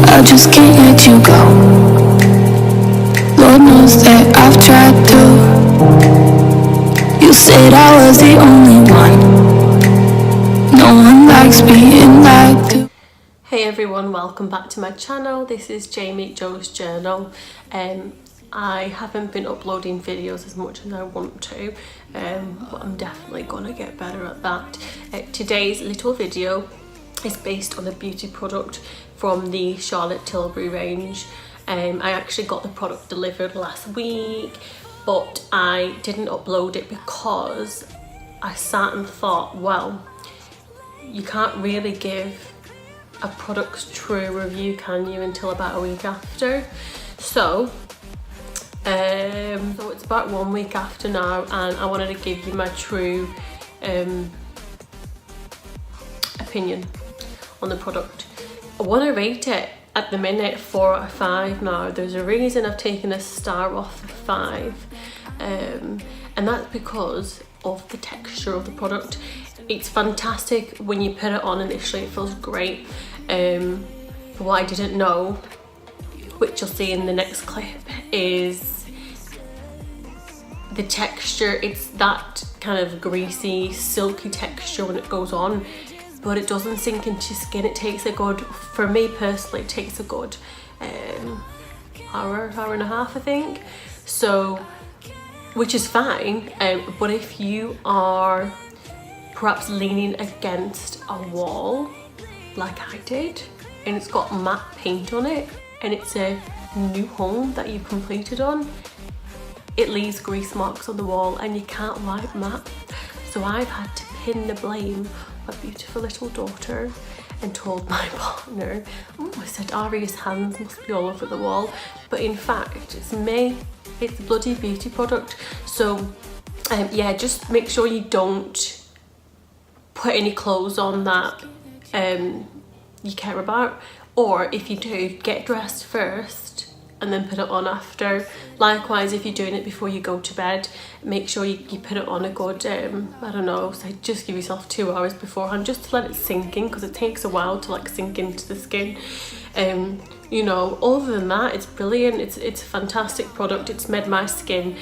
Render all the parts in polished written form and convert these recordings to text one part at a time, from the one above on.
I just can't let you go. Lord knows that I've tried to. You said I was the only one. No one likes being lied to. Hey everyone, welcome back to my channel. This is Jamie Jo's Journal. I haven't been uploading videos as much as I want to, but I'm definitely gonna get better at that. Today's little video is based on a beauty product from the Charlotte Tilbury range. I actually got the product delivered last week, but I didn't upload it because I sat and thought, well, you can't really give a product's true review, can you, until about a week after. So it's about 1 week after now, and I wanted to give you my true opinion on the product. I want to rate it at the minute 4 out of 5 now. There's a reason I've taken a star off of 5, and that's because of the texture of the product. It's fantastic when you put it on initially, it feels great. But what I didn't know, which you'll see in the next clip, is the texture. It's that kind of greasy, silky texture when it goes on, but it doesn't sink into your skin. It takes a good, for me personally, it takes a good hour and a half, I think. So, which is fine, but if you are perhaps leaning against a wall like I did, and it's got matte paint on it, and it's a new home that you've completed on, it leaves grease marks on the wall and you can't wipe matte. So I've had to pin the blame on my beautiful little daughter and told my partner, I said Aria's hands must be all over the wall, but in fact it's me, it's a bloody beauty product. So yeah, just make sure you don't put any clothes on that you care about, or if you do, get dressed first and then put it on after. Likewise, if you're doing it before you go to bed, make sure you put it on a good I don't know, so just give yourself 2 hours beforehand just to let it sink in, because it takes a while to like sink into the skin. You know, other than that, it's brilliant. It's a fantastic product. It's made my skin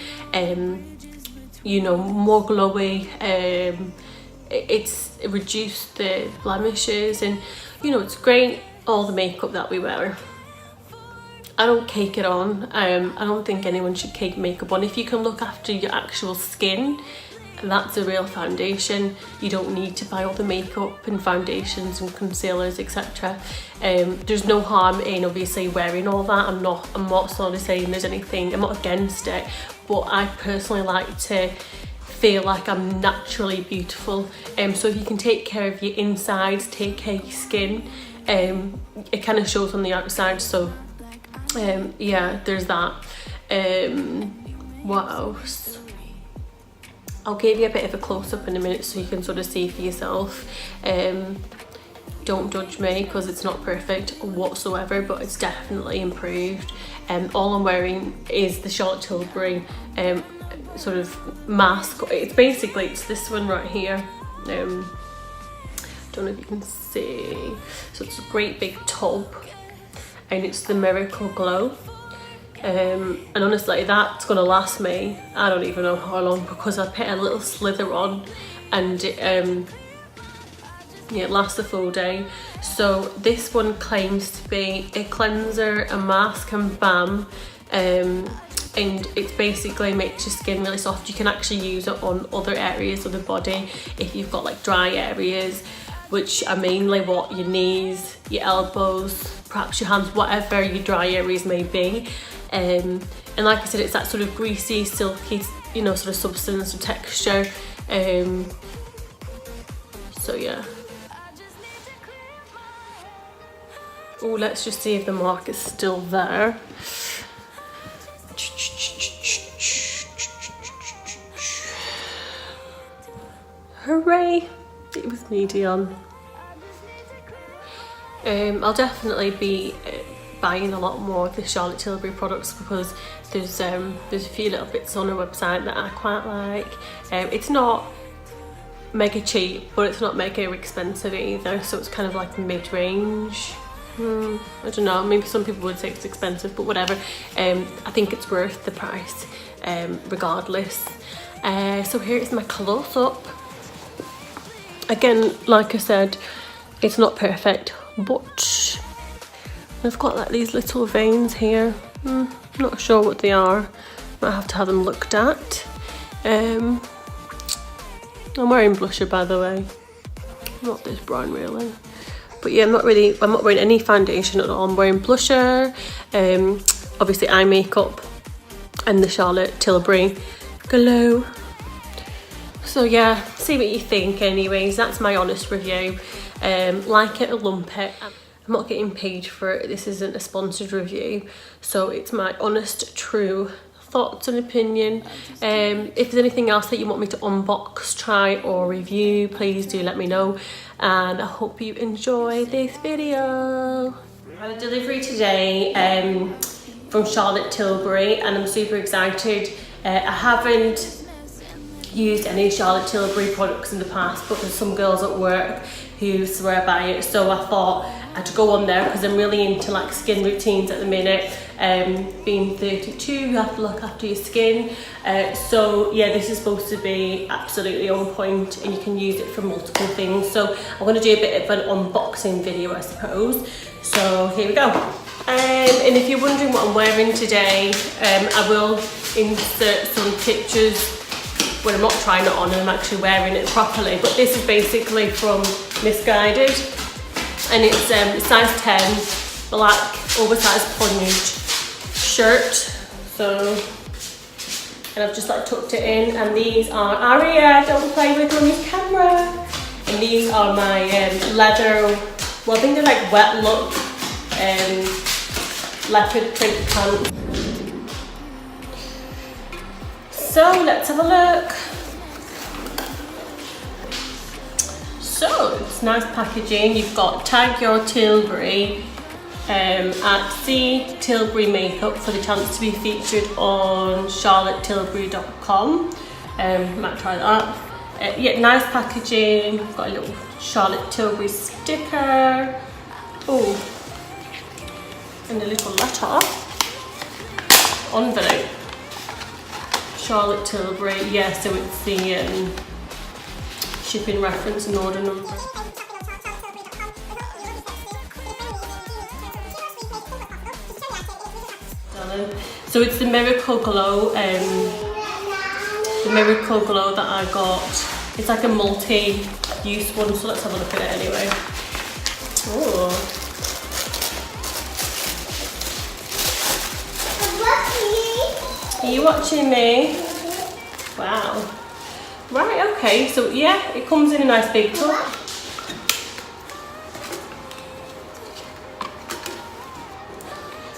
you know, more glowy. It's reduced the blemishes, and you know, it's great. All the makeup that we wear, I don't cake it on. I don't think anyone should cake makeup on. If you can look after your actual skin, that's a real foundation. You don't need to buy all the makeup and foundations and concealers, etc. There's no harm in obviously wearing all that. I'm not sort of saying there's anything, I'm not against it, but I personally like to feel like I'm naturally beautiful. So if you can take care of your insides, take care of your skin, it kind of shows on the outside. So yeah, there's that. What else? I'll give you a bit of a close-up in a minute so you can sort of see for yourself. Don't judge me because it's not perfect whatsoever, but it's definitely improved. All I'm wearing is the Charlotte Tilbury sort of mask. It's this one right here. Don't know if you can see. So it's a great big tub, and it's the Miracle Glow. And honestly, that's gonna last me, I don't even know how long, because I put a little slither on, and it lasts the full day. So this one claims to be a cleanser, a mask and balm, and it basically makes your skin really soft. You can actually use it on other areas of the body if you've got like dry areas, which are mainly what your knees, your elbows, perhaps your hands, whatever your dry areas may be. And like I said, it's that sort of greasy, silky, you know, sort of substance or texture. So yeah. Oh, let's just see if the mark is still there. Hooray! It was medium. I'll definitely be buying a lot more of the Charlotte Tilbury products, because there's a few little bits on her website that I quite like. It's not mega cheap, but it's not mega expensive either, so it's kind of like mid-range I don't know, maybe some people would say it's expensive, but whatever. I think it's worth the price regardless. So here is my close-up. Again, like I said, it's not perfect, but I've got like these little veins here. Not sure what they are. Might have to have them looked at. I'm wearing blusher, by the way. Not this brown really. But yeah, I'm not wearing any foundation at all. I'm wearing blusher, obviously eye makeup, and the Charlotte Tilbury Glow. So yeah, see what you think anyways. That's my honest review. Like it or lump it. I'm not getting paid for it. This isn't a sponsored review. So it's my honest, true thoughts and opinion. If there's anything else that you want me to unbox, try or review, please do let me know, and I hope you enjoy this video. I had a delivery today from Charlotte Tilbury and I'm super excited. I haven't used any Charlotte Tilbury products in the past, but there's some girls at work who swear by it, so I thought I'd go on there because I'm really into like skin routines at the minute. Being 32, you have to look after your skin, so yeah, this is supposed to be absolutely on point and you can use it for multiple things. So I'm going to do a bit of an unboxing video, I suppose. So here we go. And if you're wondering what I'm wearing today, I will insert some pictures when I'm not trying it on and I'm actually wearing it properly. But this is basically from Misguided, and it's size 10, black oversized plunge shirt. So, and I've just like tucked it in, and these are Aria, don't play with mommy's camera. And these are my leather, well I think they're like wet look leopard print pants. So let's have a look. So it's nice packaging. You've got tag your Tilbury at C Tilbury Makeup for the chance to be featured on charlottetilbury.com. Might try that. Yeah, nice packaging. Got a little Charlotte Tilbury sticker. Oh, and a little letter. Envelope. Charlotte Tilbury, yeah, so it's the shipping reference and order number. So it's the Miracle Glow, that I got. It's like a multi-use one, so let's have a look at it anyway. Oh. Are you watching me? Wow. Right, okay, so yeah, it comes in a nice big tub.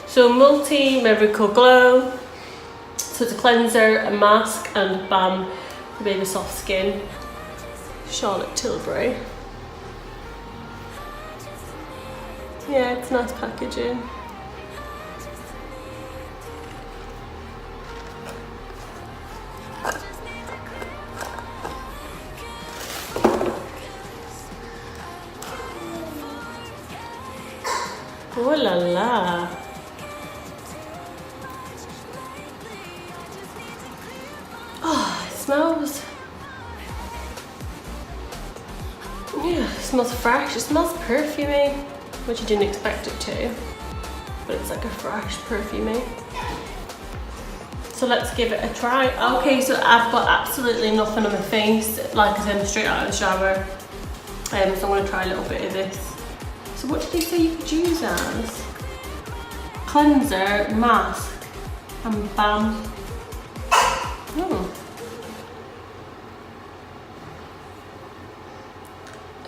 So Miracle Glow. So it's a cleanser, a mask and balm for baby soft skin. Charlotte Tilbury. Yeah, it's nice packaging. Oh la la. Oh, it smells. Yeah, it smells fresh. It smells perfumey, which I didn't expect it to. But it's like a fresh perfumey. So let's give it a try. Okay, so I've got absolutely nothing on my face. Like I said, I'm straight out of the shower. So I'm going to try a little bit of this. So what did they say you could use as? Cleanser, mask, and balm. Oh.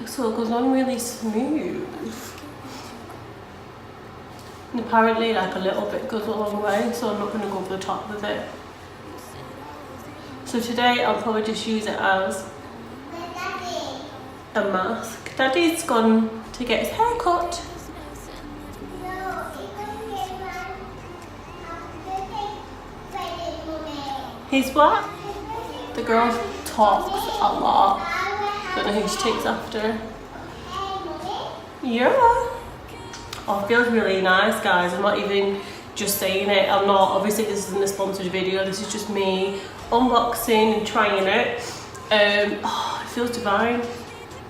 So it goes on really smooth. And apparently like a little bit goes a long way, so I'm not going to go over the top with it. So today I'll probably just use it as a mask. Daddy's gone to get his hair cut. His what? The girl talks a lot. Don't know who she takes after. Yeah. Oh, it feels really nice, guys. I'm not even just saying it. I'm not. Obviously, this isn't a sponsored video. This is just me unboxing and trying it. Oh, it feels divine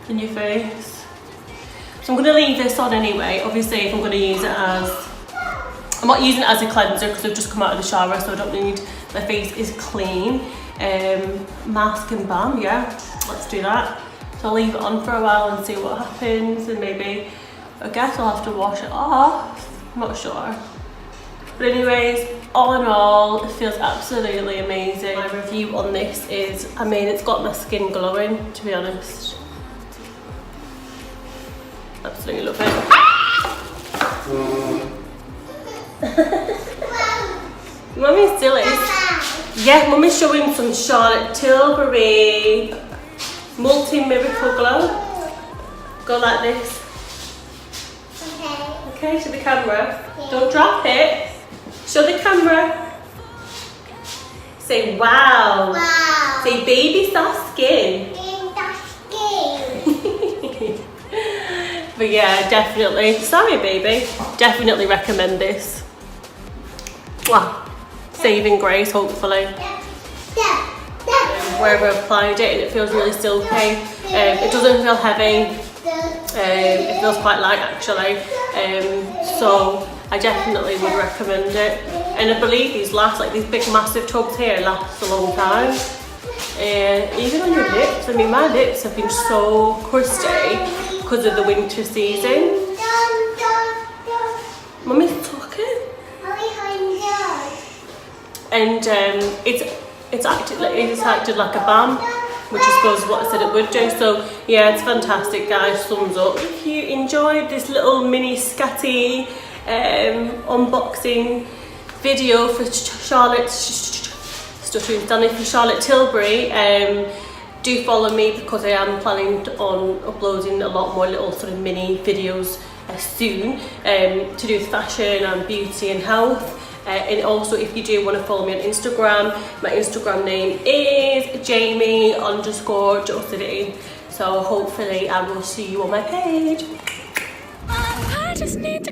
in your face. So I'm going to leave this on anyway. Obviously, if I'm going to use it as... I'm not using it as a cleanser because I've just come out of the shower, so I don't need... My face is clean. Mask and balm, yeah. Let's do that. So I'll leave it on for a while and see what happens, and maybe... I guess I'll have to wash it off. I'm not sure. But anyways, all in all, it feels absolutely amazing. My review on this is, I mean, it's got my skin glowing, to be honest. Absolutely love it. Mummy's silly. Yeah, Mummy's showing some Charlotte Tilbury Multi-Miracle Glow. Go like this. Okay, to the camera. Yeah. Don't drop it. Show the camera. Say wow. Wow. Say baby soft skin. But yeah, definitely. Sorry, baby. Definitely recommend this. Wow. Saving grace, hopefully. Wherever I've applied it, and it feels really silky. It doesn't feel heavy. It feels quite light actually, so I definitely would recommend it. And I believe these last, like these big massive tubs here, last a long time. Even on your lips, I mean my lips have been so crusty because of the winter season. Mummy's talking. And it's acted like a balm, which I suppose is what I said it would do. So yeah, it's fantastic, guys. Thumbs up. If you enjoyed this little mini scatty unboxing video for Charlotte, stuttering Stanley, for Charlotte Tilbury, do follow me because I am planning on uploading a lot more little sort of mini videos soon to do with fashion and beauty and health. And also, if you do want to follow me on Instagram, my Instagram name is Jamie_Jocidity. So hopefully I will see you on my page. I just need to